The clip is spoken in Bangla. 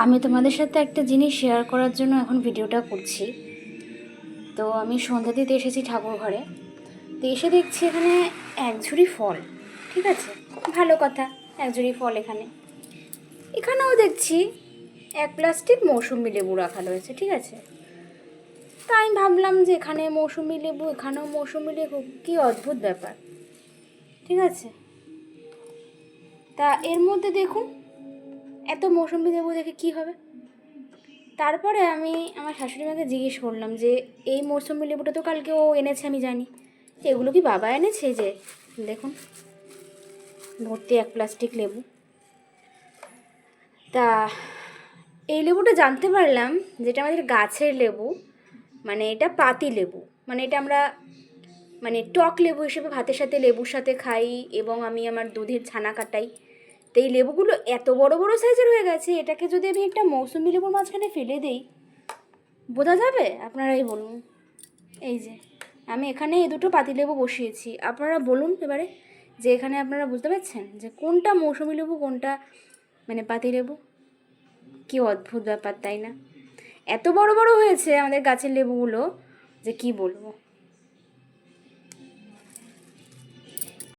আমি তোমাদের সাথে একটা জিনিস শেয়ার করার জন্য এখন ভিডিওটা করছি। তো আমি সন্ধ্যা দিতে এসেছি ঠাকুর ঘরে। তো এসে দেখছি এখানে এক ঝুড়ি ফল। ঠিক আছে, ভালো কথা, এক ঝুড়ি ফল এখানেও দেখছি এক প্লাস্টিক মৌসুমি লেবু রাখা রয়েছে। ঠিক আছে, তাই আমি ভাবলাম যে এখানে মৌসুমি লেবু, এখানেও মৌসুমি লেবু, কী অদ্ভুত ব্যাপার। ঠিক আছে, তা এর মধ্যে দেখুন এত মৌসুমি লেবু দেখে কী হবে। তারপরে আমি আমার শাশুড়ি মাকে জিজ্ঞেস করলাম যে এই মৌসুমি লেবুটা তো কালকে ও এনেছে, আমি জানি, এগুলো কি বাবা এনেছে? যে দেখুন ভর্তি এক প্লাস্টিক লেবু। তা এই লেবুটা জানতে পারলাম যেটা আমাদের গাছের লেবু, মানে এটা পাতি লেবু, মানে এটা আমরা মানে টক লেবু হিসেবে ভাতের সাথে লেবুর সাথে খাই, এবং আমি আমার দুধের ছানা কাটাই। তো এই লেবুগুলো এত বড় বড় সাইজের হয়ে গেছে, এটাকে যদি আমি একটা মৌসুমি লেবুর মাঝখানে ফেলে দিই, বোঝা যাবে? আপনারাই বলুন। এই যে আমি এখানে এই দুটো পাতিলেবু বসিয়েছি, আপনারা বলুন এবারে যে এখানে আপনারা বুঝতে পারছেন যে কোনটা মৌসুমি লেবু, কোনটা মানে পাতিলেবু। কী অদ্ভুত ব্যাপার, তাই না? এত বড় বড় হয়েছে আমাদের গাছের লেবুগুলো যে কি বলবো।